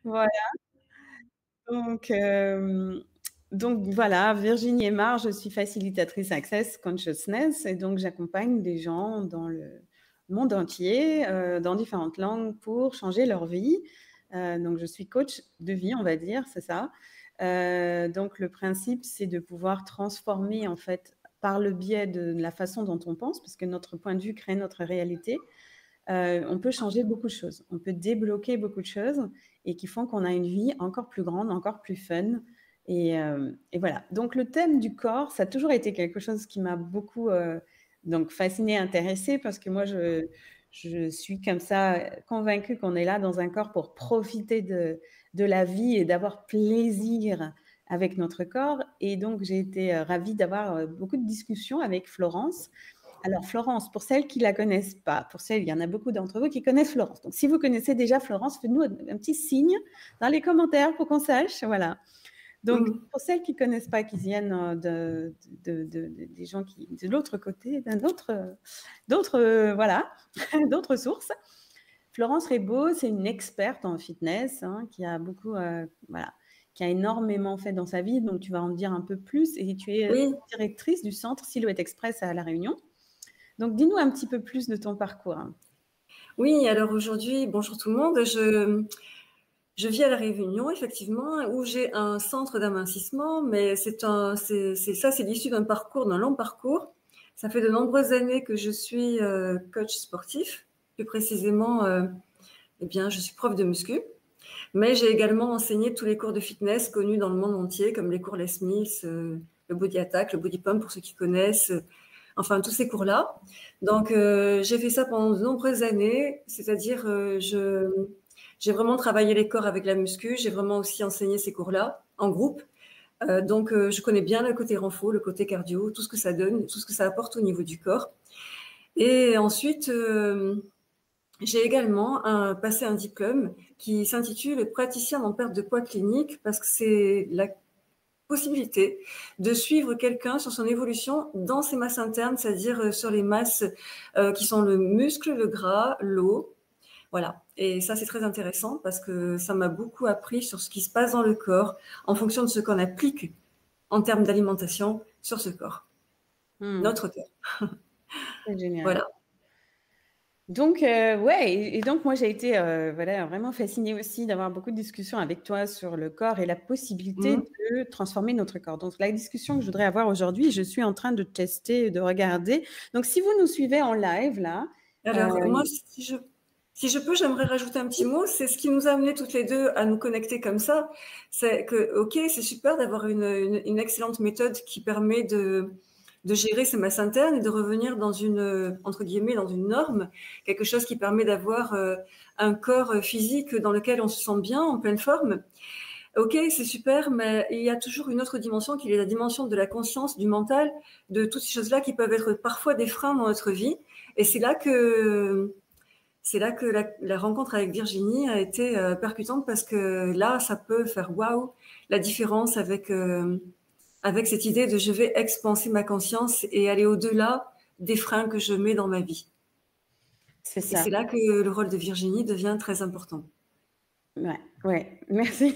Voilà, donc hem, donc voilà, Virginie Aymar, je suis facilitatrice Access Consciousness et donc j'accompagne des gens dans le monde entier, dans différentes langues pour changer leur vie. Donc je suis coach de vie, on va dire, c'est ça. Donc le principe, c'est de pouvoir transformer en fait par le biais de la façon dont on pense, parce que notre point de vue crée notre réalité. On peut changer beaucoup de choses. On peut débloquer beaucoup de choses et qui font qu'on a une vie encore plus grande, encore plus fun. Et voilà. Donc le thème du corps, ça a toujours été quelque chose qui m'a beaucoup donc fascinée, intéressée, parce que moi, je suis comme ça convaincue qu'on est là dans un corps pour profiter de la vie et d'avoir plaisir avec notre corps. Et donc, j'ai été ravie d'avoir beaucoup de discussions avec Florence. Alors, Florence, pour celles qui ne la connaissent pas, pour celles, il y en a beaucoup d'entre vous qui connaissent Florence. Donc, si vous connaissez déjà Florence, faites-nous un petit signe dans les commentaires pour qu'on sache. Voilà. Donc, Mm. pour celles qui ne connaissent pas, qui viennent des gens qui, de l'autre côté, d'autres, voilà, d'autres sources, Florence Rebaud, c'est une experte en fitness qui a beaucoup, voilà, qui a énormément fait dans sa vie. Donc, tu vas en dire un peu plus. Et tu es Oui, directrice du centre Silhouette Express à La Réunion. Donc, dis-nous un petit peu plus de ton parcours. oui. Alors aujourd'hui, bonjour tout le monde. Je vis à La Réunion, effectivement, où j'ai un centre d'amincissement, mais c'est l'issue d'un parcours, d'un long parcours. Ça fait de nombreuses années que je suis coach sportif. Plus précisément, eh bien, je suis prof de muscu. Mais j'ai également enseigné tous les cours de fitness connus dans le monde entier, comme les cours Les Mills, le Body Attack, le Body Pump pour ceux qui connaissent, enfin tous ces cours-là. Donc j'ai fait ça pendant de nombreuses années, c'est-à-dire j'ai vraiment travaillé les corps avec la muscu, j'ai vraiment aussi enseigné ces cours-là en groupe. Donc je connais bien le côté renfo, le côté cardio, tout ce que ça donne, tout ce que ça apporte au niveau du corps. Et ensuite, j'ai également passé un diplôme qui s'intitule praticien en perte de poids clinique parce que c'est la possibilité de suivre quelqu'un sur son évolution dans ses masses internes, c'est-à-dire sur les masses qui sont le muscle, le gras, l'eau. Voilà. Et ça, c'est très intéressant parce que ça m'a beaucoup appris sur ce qui se passe dans le corps en fonction de ce qu'on applique en termes d'alimentation sur ce corps, notre corps. C'est génial. Voilà. Donc, ouais, et donc moi j'ai été voilà, vraiment fascinée aussi d'avoir beaucoup de discussions avec toi sur le corps et la possibilité Mmh. de transformer notre corps. Donc, la discussion que je voudrais avoir aujourd'hui, je suis en train de tester, de regarder. Donc, si vous nous suivez en live là, Alors, moi, si je peux, j'aimerais rajouter un petit mot. C'est ce qui nous a amené toutes les deux à nous connecter comme ça. C'est que, OK, c'est super d'avoir une excellente méthode qui permet de gérer ses masses internes et de revenir dans entre guillemets, dans une norme, quelque chose qui permet d'avoir un corps physique dans lequel on se sent bien, en pleine forme. OK, c'est super, mais il y a toujours une autre dimension qui est la dimension de la conscience, du mental, de toutes ces choses-là qui peuvent être parfois des freins dans notre vie. Et c'est là que la rencontre avec Virginie a été percutante parce que là, ça peut faire waouh la différence avec cette idée de je vais expanser ma conscience et aller au-delà des freins que je mets dans ma vie. c'est Et ça. c'est là que le rôle de Virginie devient très important. Ouais, ouais, merci.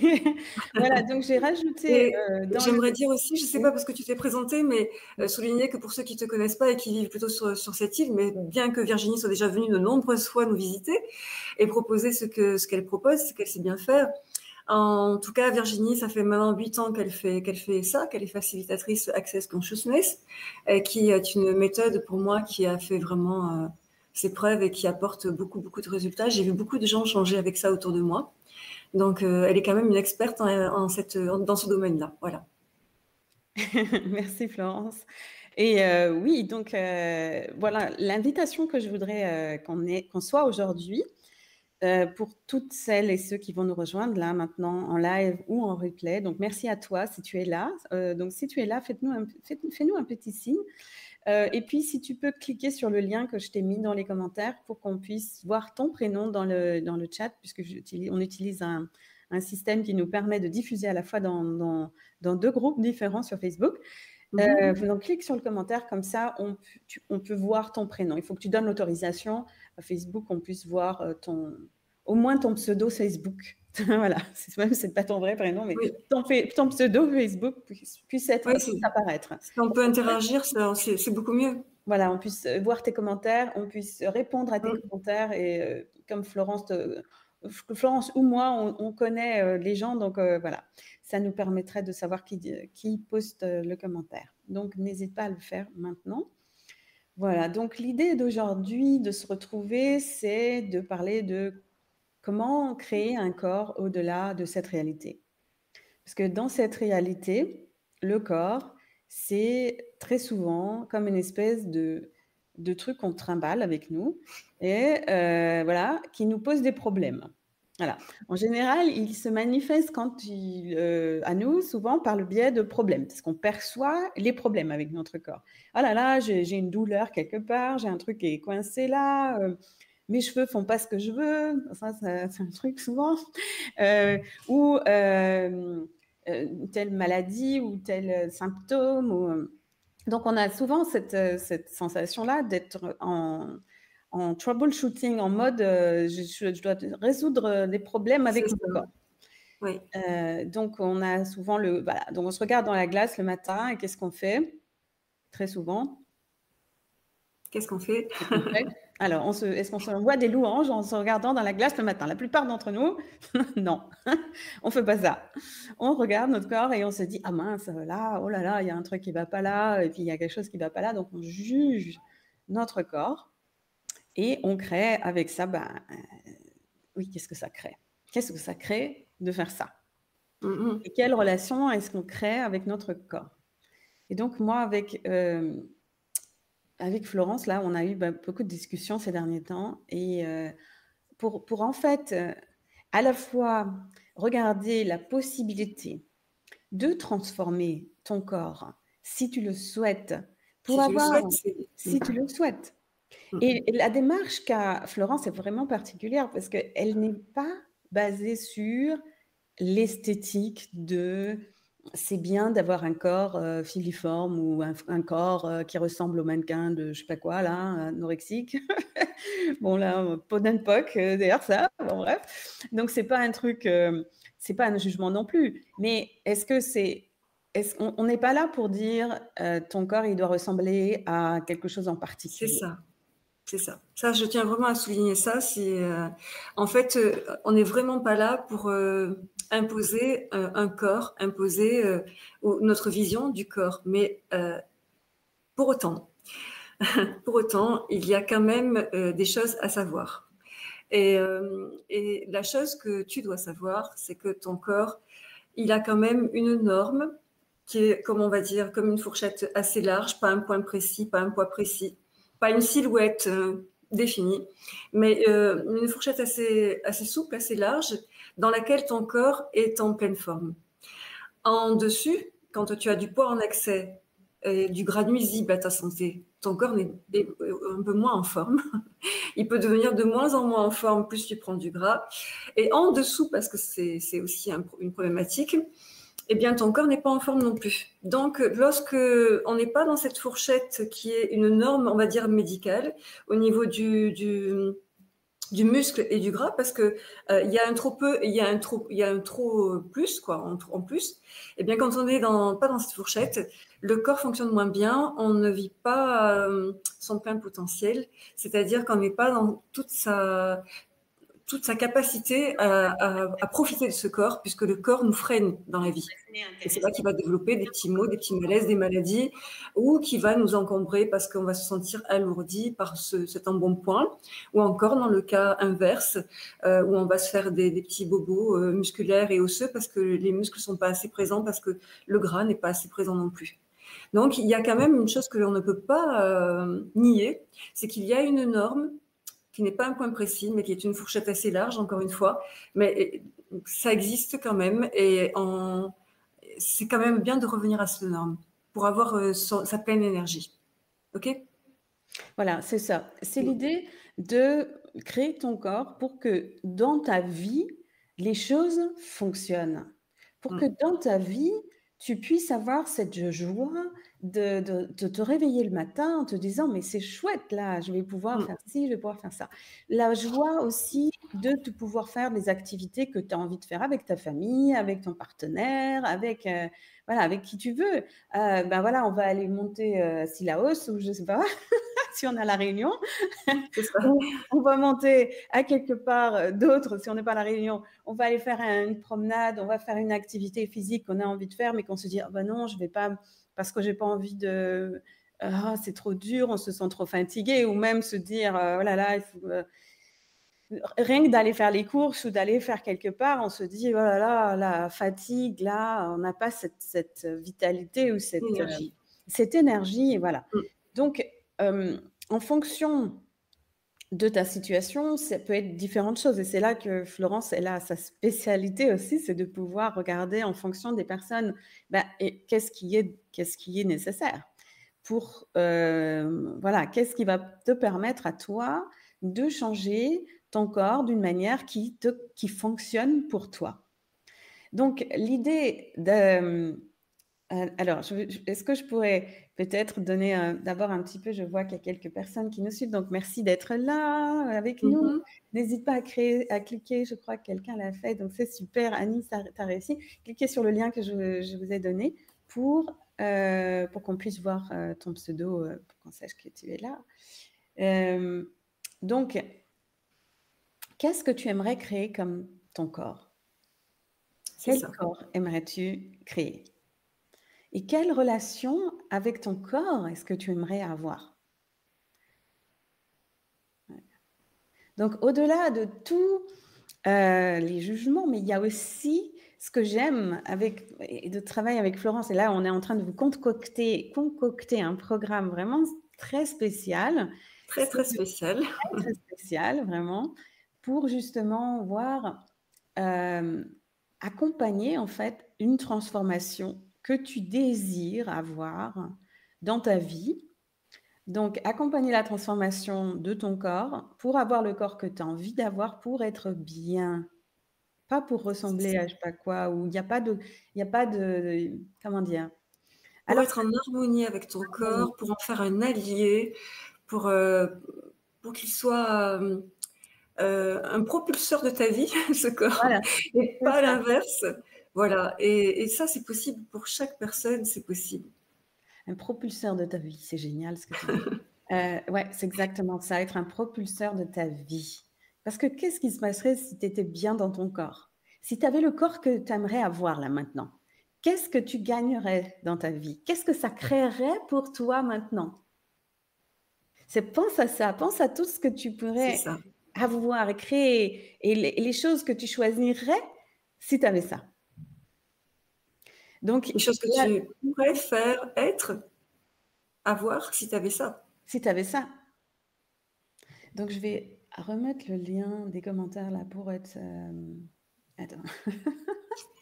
Voilà, donc j'ai rajouté Et dans le. j'aimerais dire aussi, je ne sais pas parce que tu t'es présentée, mais souligner que pour ceux qui ne te connaissent pas et qui vivent plutôt sur cette île, mais bien que Virginie soit déjà venue de nombreuses fois nous visiter et proposer ce qu'elle propose, ce qu'elle sait bien faire. En tout cas, Virginie, ça fait maintenant 8 ans qu'elle fait ça, qu'elle est facilitatrice Access Consciousness, qui est une méthode pour moi qui a fait vraiment ses preuves et qui apporte beaucoup, beaucoup de résultats. J'ai vu beaucoup de gens changer avec ça autour de moi. Donc, elle est quand même une experte dans ce domaine-là. Voilà. Merci Florence. Et oui, donc voilà, l'invitation que je voudrais qu'on soit aujourd'hui, pour toutes celles et ceux qui vont nous rejoindre là maintenant en live ou en replay. Donc merci à toi si tu es là. Donc si tu es là, fais-nous un petit signe. Et puis si tu peux cliquer sur le lien que je t'ai mis dans les commentaires pour qu'on puisse voir ton prénom dans le chat, puisque on utilise un système qui nous permet de diffuser à la fois dans deux groupes différents sur Facebook. Donc, clique sur le commentaire, comme ça, on peut voir ton prénom. Il faut que tu donnes l'autorisation à Facebook qu'on puisse voir au moins ton pseudo Facebook. Voilà, c'est pas ton vrai prénom, mais Oui, ton pseudo Facebook puisse oui, apparaître. si on peut interagir, c'est beaucoup mieux. Voilà, on puisse voir tes commentaires, on puisse répondre à tes Mm. commentaires et comme Florence ou moi, on connaît les gens, donc voilà, ça nous permettrait de savoir qui poste le commentaire. Donc, n'hésite pas à le faire maintenant. Voilà, donc l'idée d'aujourd'hui de se retrouver, c'est de parler de comment créer un corps au-delà de cette réalité. Parce que dans cette réalité, le corps, c'est très souvent comme une espèce de truc qu'on trimballe avec nous et voilà, qui nous pose des problèmes. Voilà. En général, il se manifeste à nous, souvent par le biais de problèmes, parce qu'on perçoit les problèmes avec notre corps. Ah là là, j'ai une douleur quelque part, j'ai un truc qui est coincé là, mes cheveux font pas ce que je veux, ça c'est un truc souvent, ou telle maladie ou tel symptôme. Donc, on a souvent cette sensation-là d'être en troubleshooting, en mode je dois résoudre des problèmes C'est avec mon ça. corps. Oui. Donc, on a souvent voilà, donc on se regarde dans la glace le matin et qu'est-ce qu'on fait? Très souvent. Qu'est-ce qu'on fait? Alors, est-ce qu'on s'envoie des louanges en se regardant dans la glace le matin? La plupart d'entre nous, non, on fait pas ça. On regarde notre corps et on se dit, ah mince, là, oh là là, il y a un truc qui va pas là, et puis il y a quelque chose qui va pas là, donc on juge notre corps et on crée avec ça, oui, qu'est-ce que ça crée? Qu'est-ce que ça crée de faire ça? Mhm. Et quelle relation est-ce qu'on crée avec notre corps? Et donc, moi, avec Florence, là, on a eu beaucoup de discussions ces derniers temps et pour en fait à la fois regarder la possibilité de transformer ton corps si tu le souhaites, Si pour tu le avoir, souhaites, si tu le souhaites. Et la démarche qu'a Florence est vraiment particulière parce qu'elle n'est pas basée sur l'esthétique de c'est bien d'avoir un corps filiforme ou un corps qui ressemble au mannequin de je sais pas quoi, là, anorexique. Bon, là, Podenpoc, d'ailleurs, ça, bon, bref. Donc, c'est pas un truc, c'est pas un jugement non plus. Mais est-ce qu'on n'est pas là pour dire ton corps, il doit ressembler à quelque chose en c'est particulier? ça. C'est ça. Ça, je tiens vraiment à souligner ça. En fait, on n'est vraiment pas là pour imposer un corps, imposer notre vision du corps. Mais pour autant, pour autant, il y a quand même des choses à savoir. Et la chose que tu dois savoir, c'est que ton corps, il a quand même une norme qui est, comme on va dire, comme une fourchette assez large, pas un point précis, pas un poids précis, pas une silhouette définie, mais une fourchette assez souple, assez large, dans laquelle ton corps est en pleine forme. En dessus, quand tu as du poids en excès et du gras nuisible à ta santé, ton corps est un peu moins en forme. Il peut devenir de moins en moins en forme plus tu prends du gras. Et en dessous, parce que c'est aussi une problématique, eh bien, ton corps n'est pas en forme non plus. Donc, lorsque on n'est pas dans cette fourchette qui est une norme, on va dire, médicale, au niveau du muscle et du gras, parce que il y a un trop peu, il y a un trop plus, quoi, en plus. Eh bien, quand on est pas dans cette fourchette, le corps fonctionne moins bien, on ne vit pas son plein potentiel, c'est-à-dire qu'on n'est pas dans toute sa capacité à profiter de ce corps, puisque le corps nous freine dans la vie. Et c'est là qu'il va développer des petits maux, des petits malaises, des maladies, ou qui va nous encombrer parce qu'on va se sentir alourdi par cet embonpoint, ou encore dans le cas inverse, où on va se faire des petits bobos musculaires et osseux parce que les muscles sont pas assez présents, parce que le gras n'est pas assez présent non plus. Donc, il y a quand même une chose que l'on ne peut pas nier, c'est qu'il y a une norme qui n'est pas un point précis, mais qui est une fourchette assez large, encore une fois. Mais ça existe quand même, et c'est quand même bien de revenir à cette norme pour avoir sa pleine énergie. OK? Voilà, c'est ça. C'est l'idée de créer ton corps pour que dans ta vie, les choses fonctionnent. Pour que dans ta vie, tu puisses avoir cette joie de te réveiller le matin en te disant, mais c'est chouette là, je vais pouvoir faire ci, je vais pouvoir faire ça. La joie aussi de te pouvoir faire des activités que tu as envie de faire avec ta famille, avec ton partenaire, avec, voilà, avec qui tu veux. Ben voilà, on va aller monter à Sillaos ou je sais pas, si on a la Réunion. C'est ça. On va monter à quelque part d'autre, si on n'est pas à La Réunion, on va aller faire une promenade, on va faire une activité physique qu'on a envie de faire, mais qu'on se dit, oh ben non, je vais pas, parce que j'ai pas envie de, c'est trop dur, on se sent trop fatigué, ou même se dire, oh là là, il faut, rien que d'aller faire les courses ou d'aller faire quelque part, on se dit, oh là là, la fatigue, là, on n'a pas cette vitalité ou cette énergie, voilà. Donc, en fonction de ta situation, ça peut être différentes choses. Et c'est là que Florence, elle a sa spécialité aussi, c'est de pouvoir regarder en fonction des personnes, et qu'est-ce qui est nécessaire pour, voilà, qu'est-ce qui va te permettre à toi de changer ton corps d'une manière qui fonctionne pour toi. Donc, l'idée de... alors, est-ce que je pourrais peut-être donner d'abord un petit peu, je vois qu'il y a quelques personnes qui nous suivent, donc merci d'être là avec nous. N'hésite pas à cliquer, je crois que quelqu'un l'a fait, donc c'est super. Annie, tu as réussi. Cliquez sur le lien que je vous ai donné pour qu'on puisse voir ton pseudo, pour qu'on sache que tu es là. Donc, qu'est-ce que tu aimerais créer comme ton corps? Quel corps aimerais-tu créer? Et quelle relation avec ton corps est-ce que tu aimerais avoir? Donc, au-delà de tous les jugements, mais il y a aussi ce que j'aime de travailler avec Florence. Et là, on est en train de vous concocter un programme vraiment très spécial. Très, très spécial. Très spécial, vraiment, pour justement accompagner en fait une transformation que tu désires avoir dans ta vie. Donc, accompagner la transformation de ton corps pour avoir le corps que tu as envie d'avoir pour être bien. Pas pour ressembler à je sais pas quoi, où il n'y a pas de, comment dire? Pour être en harmonie avec ton corps, pour en faire un allié, pour qu'il soit un propulseur de ta vie, ce corps, voilà, et pas l'inverse. Voilà, et ça, c'est possible pour chaque personne, c'est possible. Un propulseur de ta vie, c'est génial ce que tu dis. Ouais, c'est exactement ça, être un propulseur de ta vie. Parce que qu'est-ce qui se passerait si tu étais bien dans ton corps? Si tu avais le corps que tu aimerais avoir là maintenant, qu'est-ce que tu gagnerais dans ta vie? Qu'est-ce que ça créerait pour toi maintenant? Pense à ça, pense à tout ce que tu pourrais avoir et créer et les choses que tu choisirais si tu avais ça. Donc, les choses que tu pourrais faire, avoir si tu avais ça. Si tu avais ça. Donc, je vais remettre le lien des commentaires là pour être... Attends.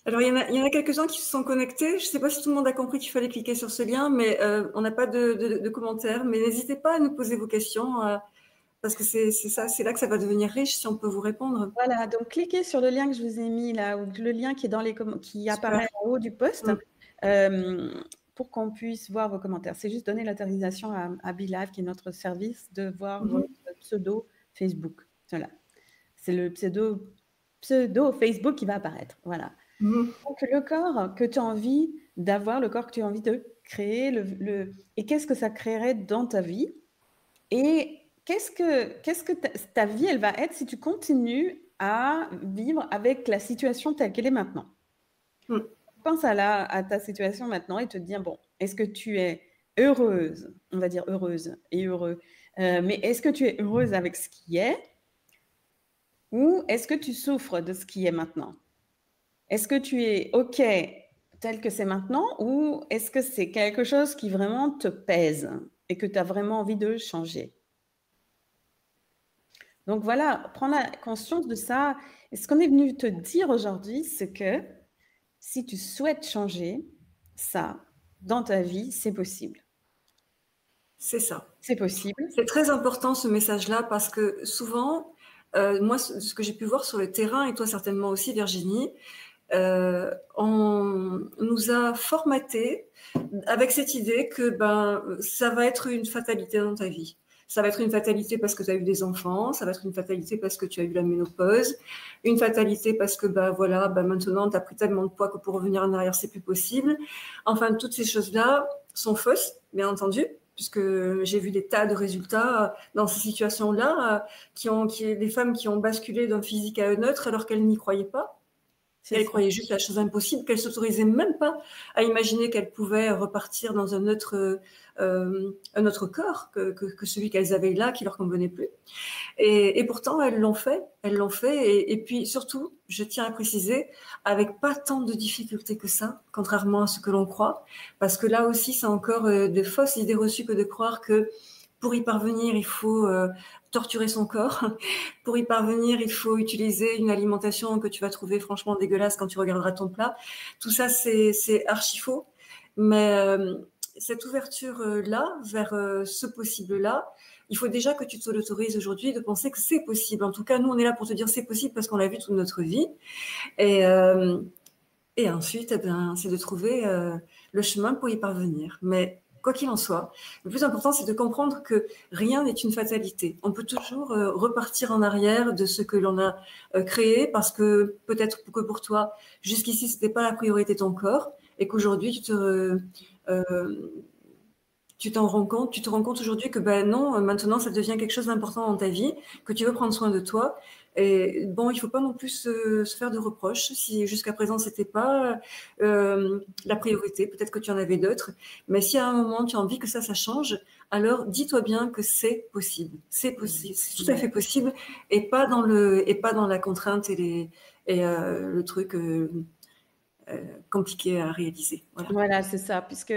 Alors, il y en a quelques-uns qui se sont connectés. Je ne sais pas si tout le monde a compris qu'il fallait cliquer sur ce lien, mais on n'a pas de commentaires. Mais n'hésitez pas à nous poser vos questions, parce que c'est là que ça va devenir riche si on peut vous répondre. Voilà, donc cliquez sur le lien que je vous ai mis là, ou le lien qui est dans qui apparaît en haut du post, pour qu'on puisse voir vos commentaires. C'est juste donner l'autorisation à BeLive, qui est notre service, de voir votre pseudo Facebook. Voilà. C'est le pseudo Facebook qui va apparaître. Voilà. Donc, le corps que tu as envie d'avoir, le corps que tu as envie de créer, et qu'est-ce que ça créerait dans ta vie? Et qu'est-ce que ta vie, elle va être si tu continues à vivre avec la situation telle qu'elle est maintenant? Pense à ta situation maintenant et te dire, bon, est-ce que tu es heureuse? On va dire heureuse et heureux. Mais est-ce que tu es heureuse avec ce qui est? Ou est-ce que tu souffres de ce qui est maintenant? Est-ce que tu es OK tel que c'est maintenant, ou est-ce que c'est quelque chose qui vraiment te pèse et que tu as vraiment envie de changer? Donc voilà, prendre conscience de ça. Et ce qu'on est venu te dire aujourd'hui, c'est que si tu souhaites changer ça dans ta vie, c'est possible. C'est ça. C'est possible. C'est très important ce message-là, parce que souvent, moi, ce que j'ai pu voir sur le terrain, et toi certainement aussi, Virginie, on nous a formaté avec cette idée que ça va être une fatalité dans ta vie. Ça va être une fatalité parce que tu as eu des enfants, ça va être une fatalité parce que tu as eu la ménopause, une fatalité parce que maintenant tu as pris tellement de poids que pour revenir en arrière, c'est plus possible. Enfin, toutes ces choses-là sont fausses, bien entendu, puisque j'ai vu des tas de résultats dans ces situations-là, des femmes qui ont basculé d'un physique à un autre alors qu'elles n'y croyaient pas. Elle croyait juste la chose impossible, qu'elle s'autorisait même pas à imaginer qu'elle pouvait repartir dans un autre corps que celui qu'elles avaient là, qui leur convenait plus. Et pourtant, elles l'ont fait. Et puis surtout, je tiens à préciser, avec pas tant de difficultés que ça, contrairement à ce que l'on croit, parce que là aussi, c'est encore de fausses idées reçues que de croire que pour y parvenir, il faut torturer son corps. Pour y parvenir, il faut utiliser une alimentation que tu vas trouver franchement dégueulasse quand tu regarderas ton plat. Tout ça, c'est archi faux. Mais cette ouverture-là, vers ce possible-là, il faut déjà que tu te l'autorises aujourd'hui de penser que c'est possible. En tout cas, nous, on est là pour te dire c'est possible parce qu'on l'a vu toute notre vie. Et ensuite, c'est de trouver le chemin pour y parvenir. Mais quoi qu'il en soit, le plus important, c'est de comprendre que rien n'est une fatalité. On peut toujours repartir en arrière de ce que l'on a créé parce que peut-être que pour toi, jusqu'ici, c'était pas la priorité de ton corps et qu'aujourd'hui, tu te rends compte aujourd'hui que non, maintenant, ça devient quelque chose d'important dans ta vie, que tu veux prendre soin de toi. Et bon, il faut pas non plus se faire de reproches si jusqu'à présent c'était pas la priorité. Peut-être que tu en avais d'autres, mais si à un moment tu as envie que ça change, alors dis-toi bien que c'est possible. C'est possible, c'est tout à fait possible, et pas dans la contrainte et le truc compliqué à réaliser. Voilà, c'est ça. Puisque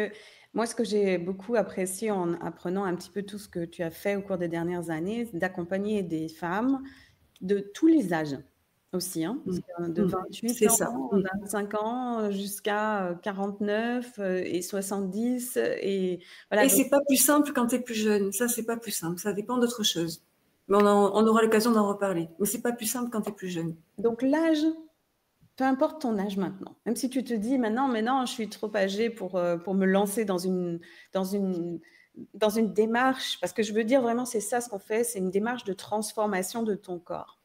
moi, ce que j'ai beaucoup apprécié en apprenant un petit peu tout ce que tu as fait au cours des dernières années, c'est d'accompagner des femmes de tous les âges aussi, hein, de 28 ans, 25 ans jusqu'à 49 et 70. Et voilà. Et c'est pas plus simple quand tu es plus jeune. Ça, c'est pas plus simple. Ça dépend d'autre chose. Mais on aura l'occasion d'en reparler. Mais c'est pas plus simple quand tu es plus jeune. Donc l'âge, peu importe ton âge maintenant, même si tu te dis maintenant, mais non, je suis trop âgée pour me lancer dans une démarche, parce que je veux dire vraiment, c'est ça ce qu'on fait, c'est une démarche de transformation de ton corps.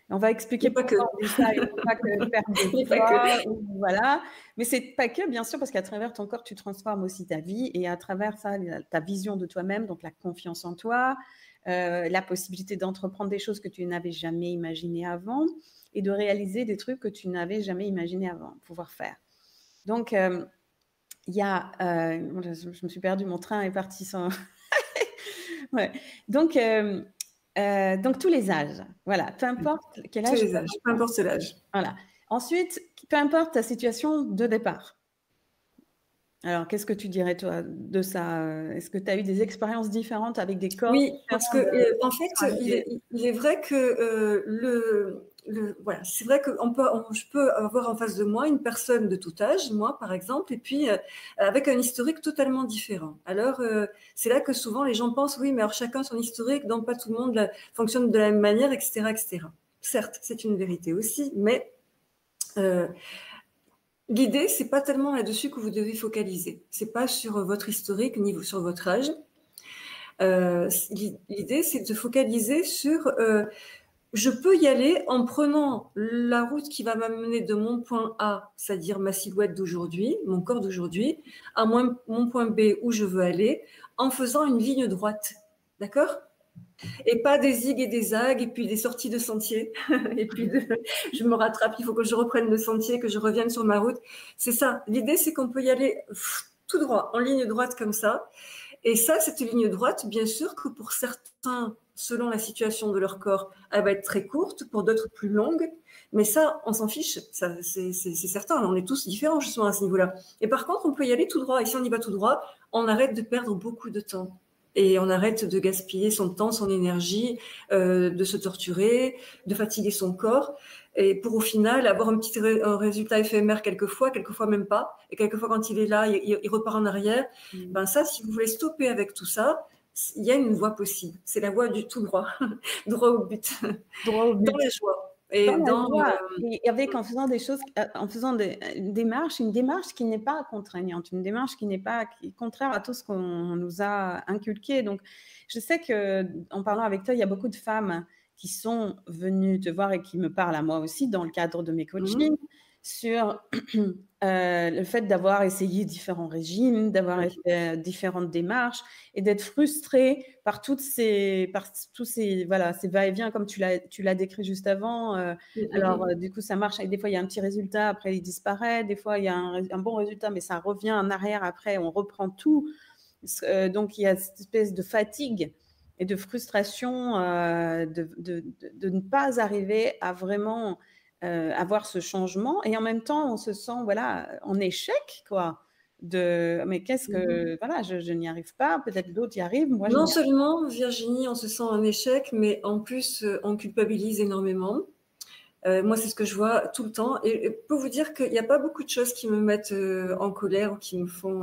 On va expliquer pourquoi on dit ça, il ne faut pas que perdre de poids, voilà. Mais c'est pas que, bien sûr, parce qu'à travers ton corps, tu transformes aussi ta vie, et à travers ça, ta vision de toi-même, donc la confiance en toi, la possibilité d'entreprendre des choses que tu n'avais jamais imaginées avant, et de réaliser des trucs que tu n'avais jamais imaginé avant pouvoir faire. Donc, il y a... je me suis perdue, mon train est parti sans... ouais. Donc, tous les âges, voilà, peu importe quel âge. Tous les âges, peu importe l'âge. Voilà. Ensuite, peu importe ta situation de départ. Alors, qu'est-ce que tu dirais, toi, de ça? Est-ce que tu as eu des expériences différentes avec des corps? Oui, parce que, en fait, il est vrai que voilà, c'est vrai que je peux avoir en face de moi une personne de tout âge, moi par exemple, et puis avec un historique totalement différent. Alors, c'est là que souvent les gens pensent, oui, mais alors chacun son historique, donc pas tout le monde fonctionne de la même manière, etc., etc. Certes, c'est une vérité aussi, mais l'idée, c'est pas tellement là-dessus que vous devez focaliser. C'est pas sur votre historique ni sur votre âge. L'idée, c'est de focaliser sur je peux y aller en prenant la route qui va m'amener de mon point A, c'est-à-dire ma silhouette d'aujourd'hui, mon corps d'aujourd'hui, à mon point B où je veux aller, en faisant une ligne droite. D'accord ? Et pas des zigs et des zags, et puis des sorties de sentiers, et puis je me rattrape, il faut que je reprenne le sentier, que je revienne sur ma route. C'est ça. L'idée, c'est qu'on peut y aller tout droit, en ligne droite comme ça. Et ça, cette ligne droite, bien sûr que pour certains, selon la situation de leur corps, elle va être très courte, pour d'autres plus longue. Mais ça, on s'en fiche. Ça, c'est certain. On est tous différents, justement, à ce niveau-là. Et par contre, on peut y aller tout droit. Et si on y va tout droit, on arrête de perdre beaucoup de temps. Et on arrête de gaspiller son temps, son énergie, de se torturer, de fatiguer son corps, et pour au final avoir un petit résultat éphémère quelquefois même pas, et quelquefois quand il est là, il repart en arrière. Ben ça, si vous voulez stopper avec tout ça, il y a une voie possible. C'est la voie du tout droit, droit au but, droit au but. dans la joie. Et dans la dans, joie et avec en faisant des choses, en faisant une démarche qui n'est pas contraignante, une démarche qui n'est pas qui est contraire à tout ce qu'on nous a inculqué. Donc, je sais qu'en parlant avec toi, il y a beaucoup de femmes qui sont venues te voir et qui me parlent à moi aussi dans le cadre de mes coachings sur le fait d'avoir essayé différents régimes, d'avoir fait différentes démarches et d'être frustrée par tous ces voilà, ces va-et-vient comme tu l'as décrit juste avant. Alors, du coup, ça marche et des fois, il y a un petit résultat, après il disparaît. Des fois, il y a un bon résultat, mais ça revient en arrière après, on reprend tout. Donc, il y a cette espèce de fatigue et de frustration de ne pas arriver à vraiment avoir ce changement. Et en même temps, on se sent voilà, en échec, quoi. Mais qu'est-ce que... Voilà, je n'y arrive pas. Peut-être d'autres y arrivent. Moi, je Non n'y arrive seulement, Virginie, on se sent un échec, mais en plus, on culpabilise énormément. Moi, c'est ce que je vois tout le temps. Et pour vous dire qu'il n'y a pas beaucoup de choses qui me mettent en colère ou qui me font,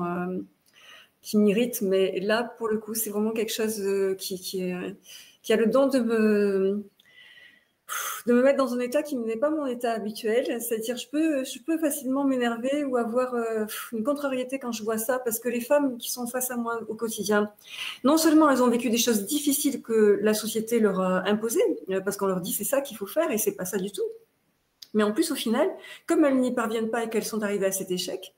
qui m'irritent, mais là, pour le coup, c'est vraiment quelque chose qui a le don de me mettre dans un état qui n'est pas mon état habituel. C'est-à-dire, je peux facilement m'énerver ou avoir une contrariété quand je vois ça, parce que les femmes qui sont face à moi au quotidien, non seulement elles ont vécu des choses difficiles que la société leur a imposées, parce qu'on leur dit c'est ça qu'il faut faire et c'est pas ça du tout. Mais en plus, au final, comme elles n'y parviennent pas et qu'elles sont arrivées à cet échec,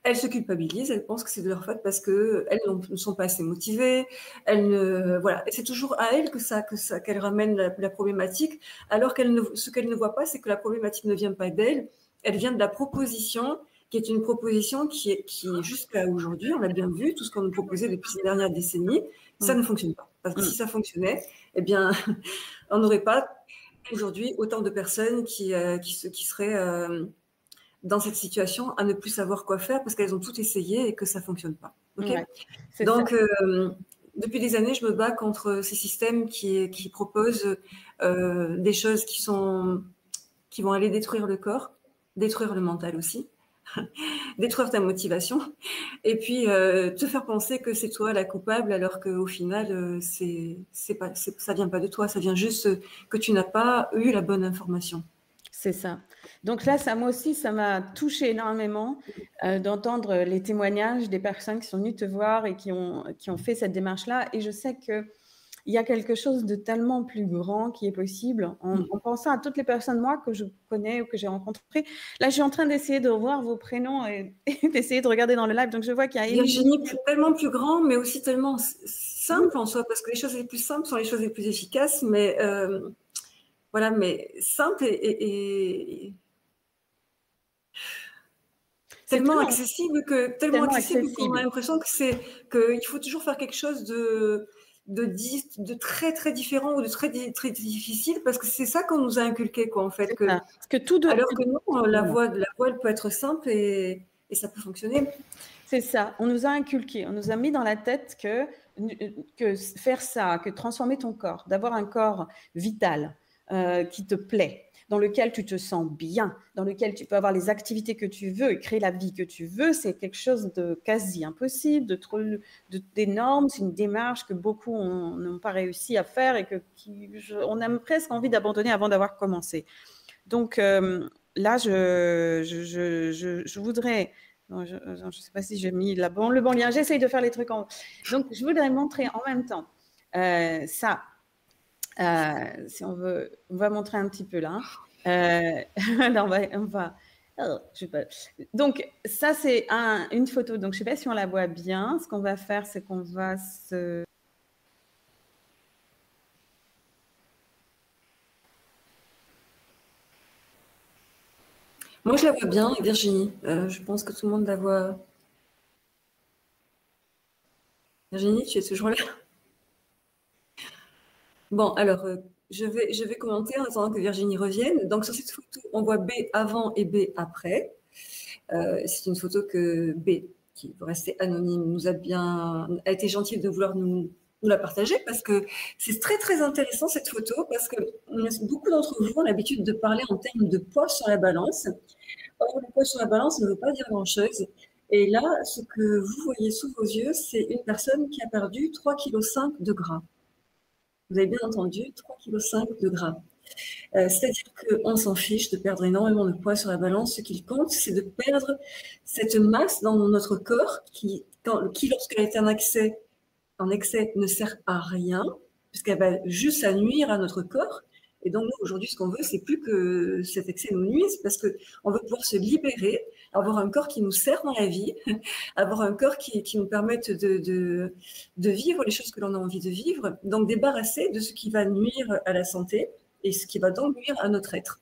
elles se culpabilisent, elles pensent que c'est de leur faute parce que elles ne sont pas assez motivées. Voilà. Et c'est toujours à elles qu'elles ramènent la problématique, alors ce qu'elles ne voient pas, c'est que la problématique ne vient pas d'elles, elle vient de la proposition, qui est une proposition qui jusqu'à aujourd'hui, on l'a bien vu, tout ce qu'on nous proposait depuis ces dernières décennies, ça ne fonctionne pas. Parce que si ça fonctionnait, eh bien, on n'aurait pas aujourd'hui autant de personnes qui seraient dans cette situation à ne plus savoir quoi faire parce qu'elles ont tout essayé et que ça fonctionne pas. Okay, donc, depuis des années, je me bats contre ces systèmes qui proposent des choses qui vont aller détruire le corps, détruire le mental aussi, détruire ta motivation, et puis te faire penser que c'est toi la coupable, alors qu'au final, ça vient pas de toi, ça vient juste que tu n'as pas eu la bonne information. C'est ça. Donc là, moi aussi, ça m'a touché énormément d'entendre les témoignages des personnes qui sont venues te voir et qui ont fait cette démarche-là. Et je sais qu'il y a quelque chose de tellement plus grand qui est possible en pensant à toutes les personnes, moi, que je connais ou que j'ai rencontrées. Là, je suis en train d'essayer de revoir vos prénoms et d'essayer de regarder dans le live. Donc, je vois qu'il y a Virginie, tellement plus grand, mais aussi tellement simple en soi, parce que les choses les plus simples sont les choses les plus efficaces, mais voilà, mais simple et tellement accessible qu'on a l'impression qu'il faut toujours faire quelque chose de très très différent ou de très très difficile, parce que c'est ça qu'on nous a inculqué, quoi, en fait. Alors que non, la voie elle peut être simple et ça peut fonctionner. C'est ça. On nous a inculqué, on nous a mis dans la tête que faire ça, que transformer ton corps, d'avoir un corps vital qui te plaît, dans lequel tu te sens bien, dans lequel tu peux avoir les activités que tu veux et créer la vie que tu veux, c'est quelque chose de quasi impossible, d'énorme. C'est une démarche que beaucoup n'ont pas réussi à faire et on a presque envie d'abandonner avant d'avoir commencé. Donc là, je voudrais... Non, je ne sais pas si j'ai mis le bon lien. J'essaye de faire les trucs en... Donc, je voudrais montrer en même temps ça. Si on veut, on va montrer un petit peu là. Là, on va je sais pas. Donc, ça, c'est une photo. Donc, je ne sais pas si on la voit bien. Ce qu'on va faire, c'est qu'on va se... Moi, je la vois bien, Virginie. Je pense que tout le monde la voit. Virginie, tu es toujours là? Bon, alors, je vais commenter en attendant que Virginie revienne. Donc, sur cette photo, on voit B avant et B après. C'est une photo que B, qui veut rester anonyme, a été gentille de vouloir nous la partager, parce que c'est très très intéressant cette photo, parce que beaucoup d'entre vous ont l'habitude de parler en termes de poids sur la balance. Or, le poids sur la balance ne veut pas dire grand-chose. Et là, ce que vous voyez sous vos yeux, c'est une personne qui a perdu 3,5 kg de gras. Vous avez bien entendu, 3,5 kg de gras. C'est-à-dire qu'on s'en fiche de perdre énormément de poids sur la balance. Ce qu'il compte, c'est de perdre cette masse dans notre corps qui lorsqu'elle est en excès, ne sert à rien, puisqu'elle va juste à nuire à notre corps. Et donc, nous, aujourd'hui, ce qu'on veut, c'est plus que cet excès nous nuise, parce qu'on veut pouvoir se libérer, avoir un corps qui nous sert dans la vie, avoir un corps qui nous permette de vivre les choses que l'on a envie de vivre, donc débarrasser de ce qui va nuire à la santé et ce qui va donc nuire à notre être.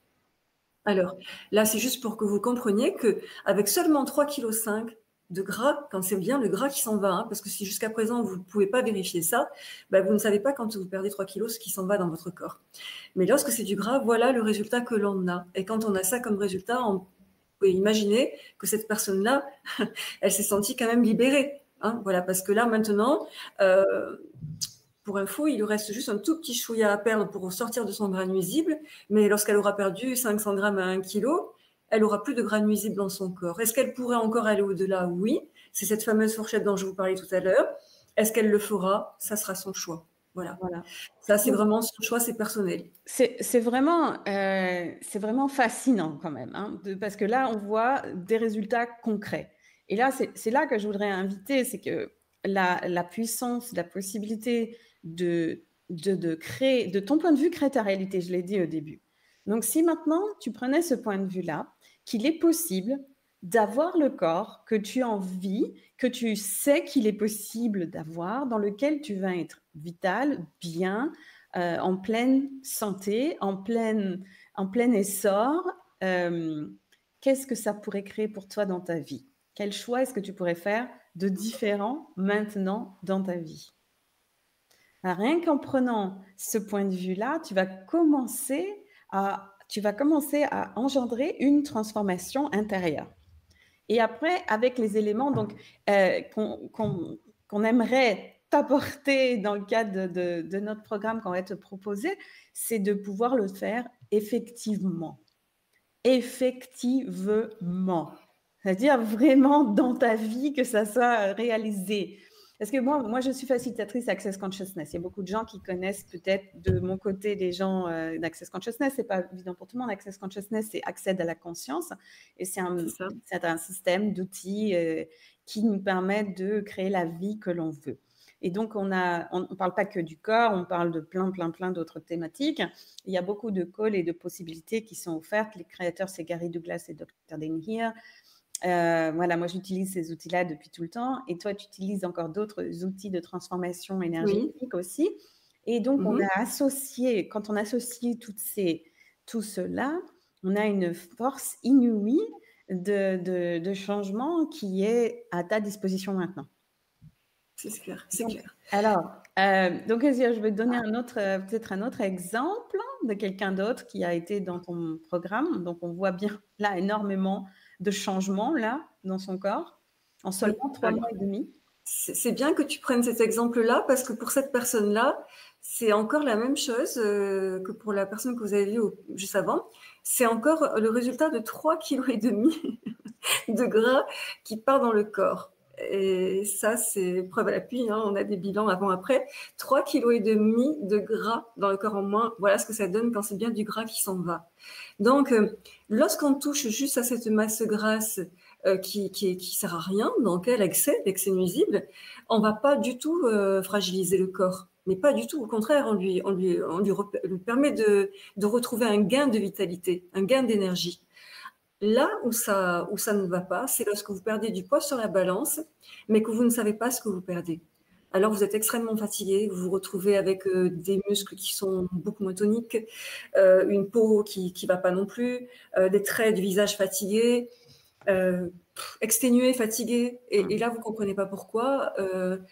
Alors, là, c'est juste pour que vous compreniez qu'avec seulement 3,5 kg de gras, quand c'est bien le gras qui s'en va, hein, parce que si jusqu'à présent vous ne pouvez pas vérifier ça, ben vous ne savez pas quand vous perdez 3 kilos ce qui s'en va dans votre corps. Mais lorsque c'est du gras, voilà le résultat que l'on a. Et quand on a ça comme résultat, on peut imaginer que cette personne-là, elle s'est sentie quand même libérée. Hein, voilà, parce que là maintenant, pour info, il lui reste juste un tout petit chouïa à perdre pour sortir de son gras nuisible, mais lorsqu'elle aura perdu 500 grammes à 1 kilo, elle aura plus de gras nuisible dans son corps. Est-ce qu'elle pourrait encore aller au-delà? Oui. C'est cette fameuse fourchette dont je vous parlais tout à l'heure. Est-ce qu'elle le fera? Ça sera son choix. Voilà. Ça, c'est vraiment son choix, c'est personnel. C'est vraiment fascinant quand même, hein, parce que là, on voit des résultats concrets. Et là, c'est là que je voudrais inviter, c'est que la puissance, la possibilité de créer, de ton point de vue, créer ta réalité, je l'ai dit au début. Donc, si maintenant, tu prenais ce point de vue-là, qu'il est possible d'avoir le corps que tu as envie, que tu sais qu'il est possible d'avoir, dans lequel tu vas être vital, bien, en pleine santé, en plein essor, qu'est-ce que ça pourrait créer pour toi dans ta vie? Quel choix est-ce que tu pourrais faire de différent maintenant dans ta vie? Alors, rien qu'en prenant ce point de vue-là, tu vas commencer à engendrer une transformation intérieure. Et après, avec les éléments donc, qu'on aimerait t'apporter dans le cadre de notre programme qu'on va te proposer, c'est de pouvoir le faire effectivement. Effectivement. C'est-à-dire vraiment dans ta vie que ça soit réalisé. Parce que moi, je suis facilitatrice Access Consciousness. Il y a beaucoup de gens qui connaissent peut-être de mon côté des gens d'Access Consciousness. C'est pas évident pour tout le monde. Access Consciousness, c'est accès à la conscience. Et c'est un système d'outils qui nous permettent de créer la vie que l'on veut. Et donc, on ne parle pas que du corps, on parle de plein d'autres thématiques. Il y a beaucoup de calls et de possibilités qui sont offertes. Les créateurs, c'est Gary Douglas et Dr. Dain Heer. Voilà, moi j'utilise ces outils-là depuis tout le temps, et toi tu utilises encore d'autres outils de transformation énergétique aussi. Et donc on a associé, quand on associe tout cela, on a une force inouïe de changement qui est à ta disposition maintenant. C'est clair, c'est clair. Alors, donc je vais te donner peut-être un autre exemple de quelqu'un d'autre qui a été dans ton programme. Donc on voit bien là énormément de changements là dans son corps en seulement 3 mois et demi. C'est bien que tu prennes cet exemple-là, parce que pour cette personne-là, c'est encore la même chose que pour la personne que vous avez vue juste avant. C'est encore le résultat de 3,5 kg de gras qui part dans le corps. Et ça, c'est preuve à l'appui, hein, on a des bilans avant-après. 3,5 kg de gras dans le corps en moins, voilà ce que ça donne quand c'est bien du gras qui s'en va. Donc, lorsqu'on touche juste à cette masse grasse qui sert à rien, donc l'excès nuisible, on va pas du tout fragiliser le corps. Mais pas du tout, au contraire, on lui permet de retrouver un gain de vitalité, un gain d'énergie. Là où ça ne va pas, c'est lorsque vous perdez du poids sur la balance, mais que vous ne savez pas ce que vous perdez. Alors vous êtes extrêmement fatigué, vous vous retrouvez avec des muscles qui sont beaucoup moins toniques, une peau qui va pas non plus, des traits du visage fatigués, exténués, fatigués. Et là, vous comprenez pas pourquoi.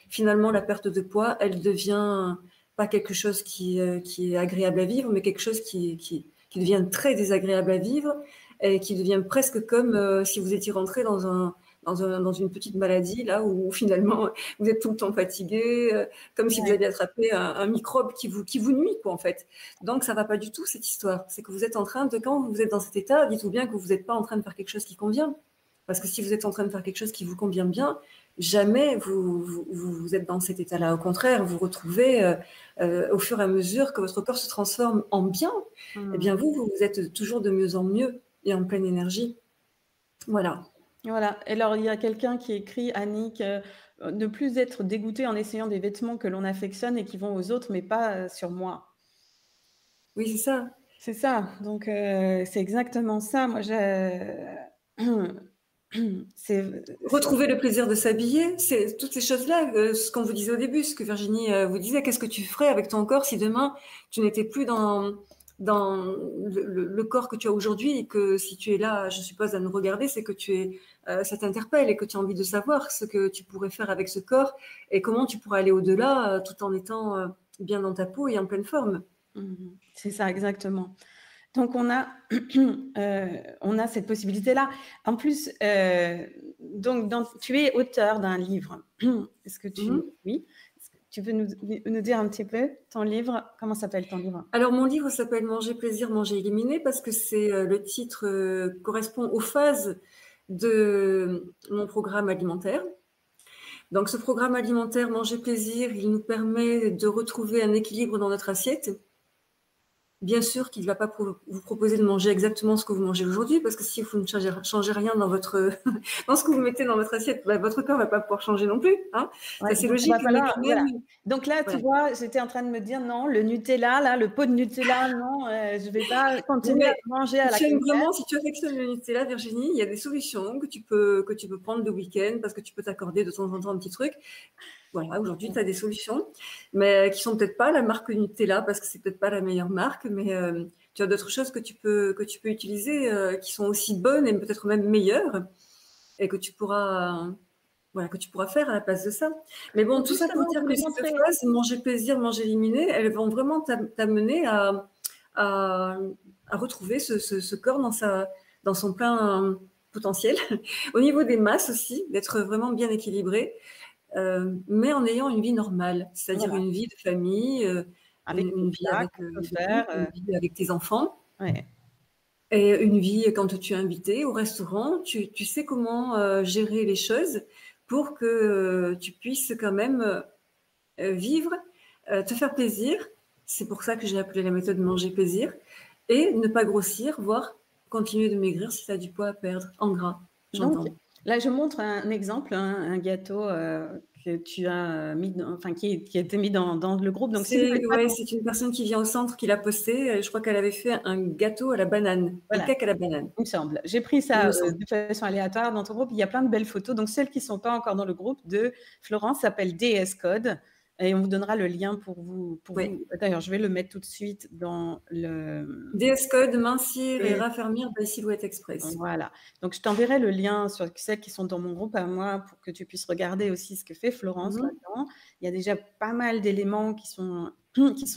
Finalement, la perte de poids, elle devient pas quelque chose qui est agréable à vivre, mais quelque chose qui devient très désagréable à vivre, et qui devient presque comme si vous étiez rentré dans une petite maladie, là où finalement vous êtes tout le temps fatigué, comme si vous aviez attrapé un microbe qui vous nuit, quoi, en fait. Donc ça va pas du tout, cette histoire. C'est que vous êtes en train de, quand vous êtes dans cet état, dites-vous bien que vous n'êtes pas en train de faire quelque chose qui convient. Parce que si vous êtes en train de faire quelque chose qui vous convient bien, jamais vous êtes dans cet état-là. Au contraire, vous retrouvez au fur et à mesure que votre corps se transforme en bien, eh bien vous êtes toujours de mieux en mieux et en pleine énergie. Voilà. Voilà. Et alors, il y a quelqu'un qui écrit, Annick, ne plus être dégoûté en essayant des vêtements que l'on affectionne et qui vont aux autres, mais pas sur moi. Oui, c'est ça. C'est ça. Donc, c'est exactement ça. Moi, Retrouver le plaisir de s'habiller, c'est toutes ces choses-là, ce qu'on vous disait au début, ce que Virginie vous disait, qu'est-ce que tu ferais avec ton corps si demain tu n'étais plus dans le corps que tu as aujourd'hui et que si tu es là, je suppose, à nous regarder, c'est que ça t'interpelle et que tu as envie de savoir ce que tu pourrais faire avec ce corps et comment tu pourrais aller au-delà tout en étant bien dans ta peau et en pleine forme. C'est ça, exactement. Donc, on a cette possibilité-là. En plus, donc, tu es auteur d'un livre. Est-ce que oui, est-ce que tu veux nous dire un petit peu ton livre? Comment s'appelle ton livre? Alors, mon livre s'appelle Manger plaisir, manger éliminé parce que c'est le titre correspond aux phases de mon programme alimentaire. Donc, ce programme alimentaire Manger plaisir, il nous permet de retrouver un équilibre dans notre assiette. Bien sûr qu'il ne va pas vous proposer de manger exactement ce que vous mangez aujourd'hui, parce que si vous ne changez rien dans dans ce que vous mettez dans votre assiette, bah, votre corps ne va pas pouvoir changer non plus. Hein. Ouais, c'est logique. Voilà. Donc là, tu vois, j'étais en train de me dire non, le Nutella, là, le pot de Nutella, non, je ne vais pas continuer à manger à la cuillère. Si tu affectionnes le Nutella, Virginie, il y a des solutions que tu peux prendre le week-end parce que tu peux t'accorder de temps en temps un petit truc. Voilà, aujourd'hui, tu as des solutions, mais qui sont peut-être pas la marque Nutella parce que c'est peut-être pas la meilleure marque, mais tu as d'autres choses que tu peux utiliser qui sont aussi bonnes et peut-être même meilleures et que tu pourras faire à la place de ça. Mais bon, tout ça pour dire que ces deux phrases, manger plaisir, manger éliminé, elles vont vraiment t'amener à retrouver ce corps dans son plein potentiel. Au niveau des masses aussi, d'être vraiment bien équilibré. Mais en ayant une vie normale, c'est-à-dire une vie de famille, une vie avec tes enfants, et une vie quand tu es invité au restaurant, tu sais comment gérer les choses pour que tu puisses quand même vivre, te faire plaisir. C'est pour ça que j'ai appelé la méthode manger plaisir, et ne pas grossir, voire continuer de maigrir si tu as du poids à perdre en gras, j'entends. Là, je montre un exemple, un gâteau que tu as mis, qui a été mis dans le groupe. Donc, c'est une personne qui vient au centre qui l'a posté. Je crois qu'elle avait fait un gâteau à la banane, un cake à la banane. Il me semble. J'ai pris ça de façon aléatoire dans ton groupe. Il y a plein de belles photos. Donc, celles qui ne sont pas encore dans le groupe de Florence s'appelle DS Code. Et on vous donnera le lien pour vous. D'ailleurs, je vais le mettre tout de suite dans le… DS Code, mincir et raffermir by Silhouette Express. Voilà. Donc, je t'enverrai le lien sur celles qui sont dans mon groupe à moi pour que tu puisses regarder aussi ce que fait Florence là-dedans. Il y a déjà pas mal d'éléments qui sont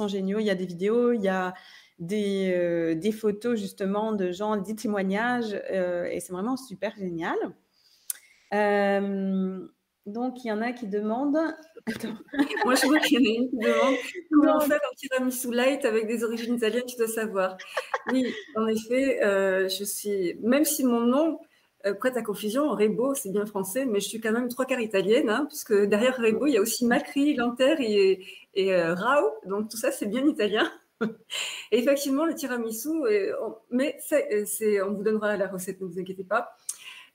géniaux. Il y a des vidéos, il y a des photos justement de gens, des témoignages et c'est vraiment super génial. Donc, il y en a qui demandent… Attends. Moi, je vois qu'il y en a une qui demande comment faire un tiramisu light avec des origines italiennes, tu dois savoir. Oui, en effet, même si mon nom prête à confusion, Rebo, c'est bien français, mais je suis quand même 3/4 italienne, hein, parce que derrière Rebo, il y a aussi Macri, Lanterre et Rao, donc tout ça, c'est bien italien. Et effectivement, le tiramisu, mais on vous donnera la recette, ne vous inquiétez pas.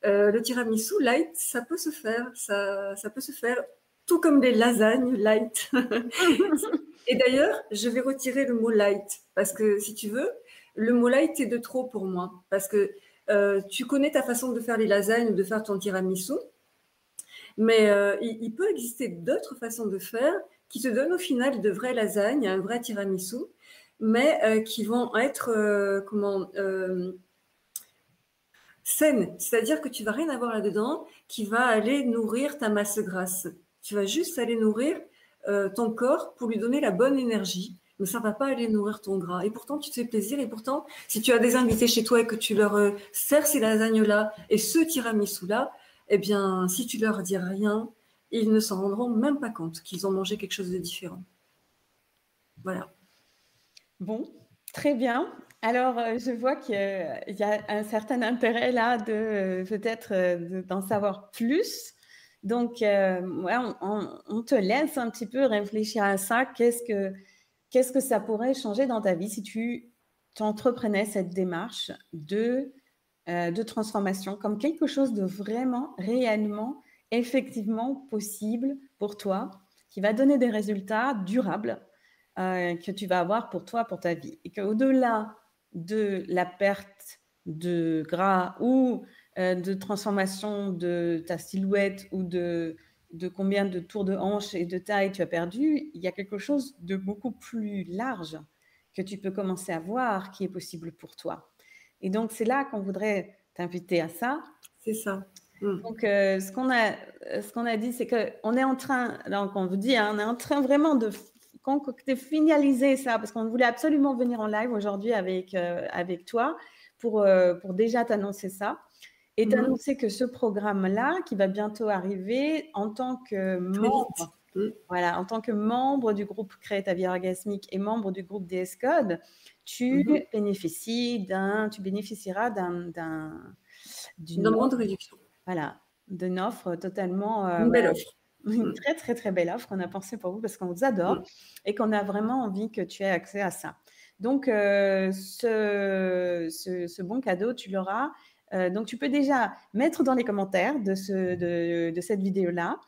Le tiramisu light, ça peut se faire, ça peut se faire, tout comme les lasagnes light. Et d'ailleurs, je vais retirer le mot light, parce que si tu veux, le mot light est de trop pour moi, parce que tu connais ta façon de faire les lasagnes ou de faire ton tiramisu, mais il peut exister d'autres façons de faire qui te donnent au final de vraies lasagnes, un vrai tiramisu, mais qui vont être saine, c'est-à-dire que tu vas rien avoir là-dedans qui va aller nourrir ta masse grasse. Tu vas juste aller nourrir ton corps pour lui donner la bonne énergie, mais ça va pas aller nourrir ton gras. Et pourtant, tu te fais plaisir. Et pourtant, si tu as des invités chez toi et que tu leur sers ces lasagnes-là et ce tiramisu-là, eh bien, si tu leur dis rien, ils ne s'en rendront même pas compte qu'ils ont mangé quelque chose de différent. Voilà. Bon, très bien. Alors, je vois qu'il y a un certain intérêt là de peut-être d'en savoir plus. Donc, ouais, on te laisse un petit peu réfléchir à ça. Qu'est-ce que ça pourrait changer dans ta vie si tu t'entreprenais cette démarche de transformation comme quelque chose de vraiment, réellement, effectivement possible pour toi, qui va donner des résultats durables que tu vas avoir pour toi, pour ta vie. Et qu'au-delà de la perte de gras ou de transformation de ta silhouette ou de combien de tours de hanche et de taille tu as perdu, il y a quelque chose de beaucoup plus large que tu peux commencer à voir qui est possible pour toi. Et donc, c'est là qu'on voudrait t'inviter à ça. C'est ça. Mm. Donc, ce qu'on a dit, c'est qu'on est en train, donc on vous dit, hein, on est en train vraiment de concocter, finaliser ça, parce qu'on voulait absolument venir en live aujourd'hui avec toi pour déjà t'annoncer ça et t'annoncer que ce programme-là, qui va bientôt arriver en tant que Très membre, vite. voilà, en tant que membre du groupe Crée ta vie orgasmique et membre du groupe DS Code, tu bénéficieras d'une D'un de offre, réduction. voilà, d'une offre totalement, Une belle offre. une très, très, très belle offre qu'on a pensée pour vous parce qu'on vous adore et qu'on a vraiment envie que tu aies accès à ça. Donc, ce bon cadeau, tu l'auras. Donc, tu peux déjà mettre dans les commentaires de cette vidéo-là.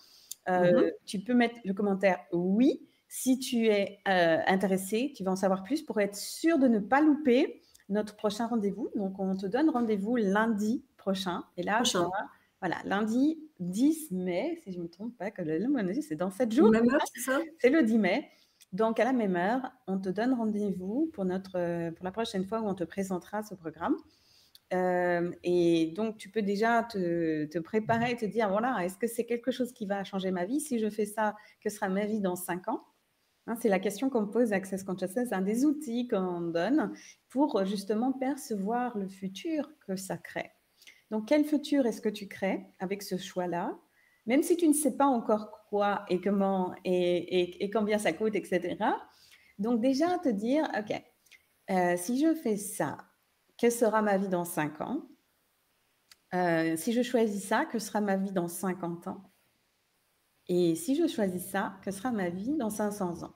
Tu peux mettre le commentaire oui. Si tu es intéressé, tu vas en savoir plus pour être sûr de ne pas louper notre prochain rendez-vous. Donc, on te donne rendez-vous lundi prochain. Et là, voilà, lundi 10 mai, si je ne me trompe pas, que c'est dans 7 jours. Même heure, c'est ça? C'est le 10 mai. Donc, à la même heure, on te donne rendez-vous pour la prochaine fois où on te présentera ce programme. Et donc, tu peux déjà te préparer et te dire, voilà, est-ce que c'est quelque chose qui va changer ma vie? Si je fais ça, que sera ma vie dans 5 ans? Hein, c'est la question qu'on pose à Access Consciousness, un des outils qu'on donne pour justement percevoir le futur que ça crée. Donc, quel futur est-ce que tu crées avec ce choix-là? Même si tu ne sais pas encore quoi et comment et combien ça coûte, etc. Donc, déjà, te dire, OK, si je fais ça, quelle sera ma vie dans 5 ans? Si je choisis ça, que sera ma vie dans 50 ans? Et si je choisis ça, que sera ma vie dans 500 ans?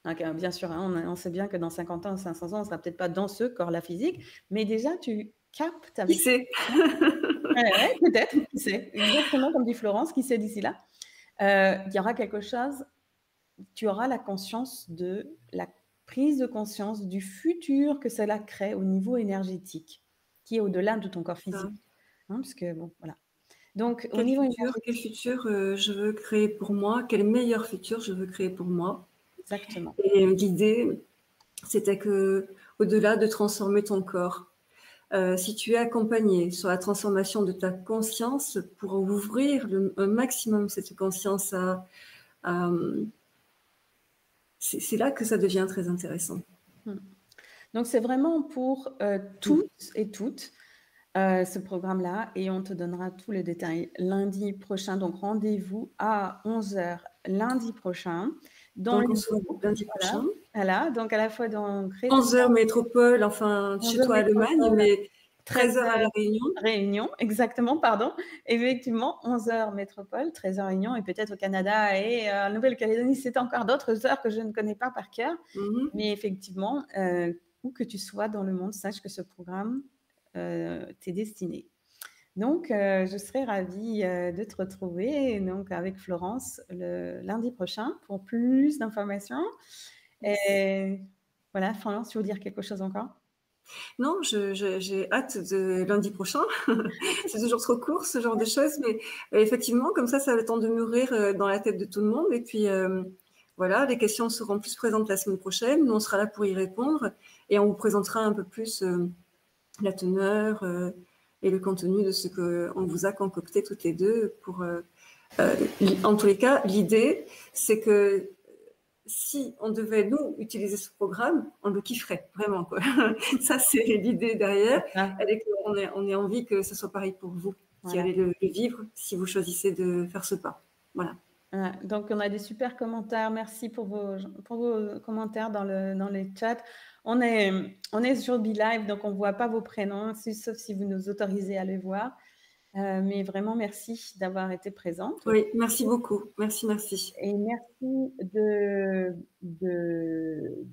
Donc, bien sûr, hein, on sait bien que dans 50 ans, 500 ans, on ne sera peut-être pas dans ce corps-là physique, mais déjà, tu captes avec... Qui sait? Ouais, peut-être, qui sait. Exactement comme dit Florence, qui sait d'ici là. Il y aura quelque chose, tu auras la conscience de la prise de conscience du futur que cela crée au niveau énergétique, qui est au-delà de ton corps physique. Hein, parce que, bon, voilà. Donc, au niveau énergétique... Quel futur je veux créer pour moi? Quel meilleur futur je veux créer pour moi? Exactement. Et l'idée, c'était que, au-delà de transformer ton corps, si tu es accompagné sur la transformation de ta conscience pour ouvrir un maximum cette conscience c'est là que ça devient très intéressant. Donc, c'est vraiment pour tous et toutes ce programme-là et on te donnera tous les détails lundi prochain. Donc, rendez-vous à 11h lundi prochain. Donc, on se voit lundi prochain. Voilà, donc à la fois dans 11h métropole, enfin, chez toi à Allemagne, mais 13h à La Réunion. Réunion, exactement, pardon. Effectivement, 11h métropole, 13h Réunion, et peut-être au Canada et en Nouvelle-Calédonie, c'est encore d'autres heures que je ne connais pas par cœur. Mais effectivement, où que tu sois dans le monde, sache que ce programme t'est destiné. Donc, je serai ravie de te retrouver donc, avec Florence le lundi prochain pour plus d'informations. Et voilà, Florence, tu veux dire quelque chose encore? Non, j'ai hâte de lundi prochain. C'est toujours trop court, ce genre de choses, mais effectivement, comme ça a le temps de mûrir dans la tête de tout le monde. Et puis, voilà, les questions seront plus présentes la semaine prochaine. Nous, on sera là pour y répondre et on vous présentera un peu plus la teneur et le contenu de ce qu'on vous a concocté toutes les deux. En tous les cas, l'idée, c'est que si on devait, nous, utiliser ce programme, on le kifferait, vraiment, quoi. Ça, c'est l'idée derrière. On a envie que ce soit pareil pour vous, qui allez le vivre si vous choisissez de faire ce pas. Voilà. Donc, on a des super commentaires. Merci pour vos commentaires dans les chats. On est sur BeLive, donc on ne voit pas vos prénoms, sauf si vous nous autorisez à les voir. Mais vraiment, merci d'avoir été présente. Oui, merci beaucoup. Merci, merci. Et merci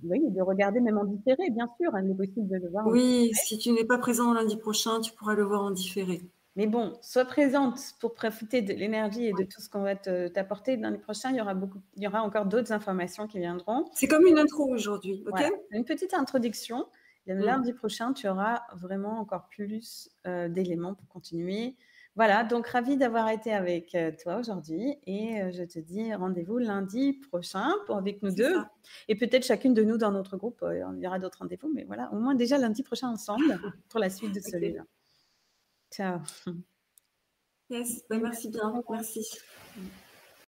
oui, de regarder même en différé, bien sûr. Il est possible de le voir en Oui, différé. si tu n'es pas présent lundi prochain, tu pourras le voir en différé. Mais bon, sois présente pour profiter de l'énergie et de tout ce qu'on va t'apporter. L'année prochaine, il y aura encore d'autres informations qui viendront. C'est comme une intro aujourd'hui, ok? Voilà, une petite introduction. Lundi prochain, tu auras vraiment encore plus d'éléments pour continuer. Voilà, donc ravie d'avoir été avec toi aujourd'hui et je te dis rendez-vous lundi prochain avec nous deux Ça. et peut-être chacune de nous dans notre groupe. Il y aura d'autres rendez-vous, mais voilà, au moins déjà lundi prochain ensemble pour la suite de celui-là. Okay. Ciao. Yes, ben merci bien, merci.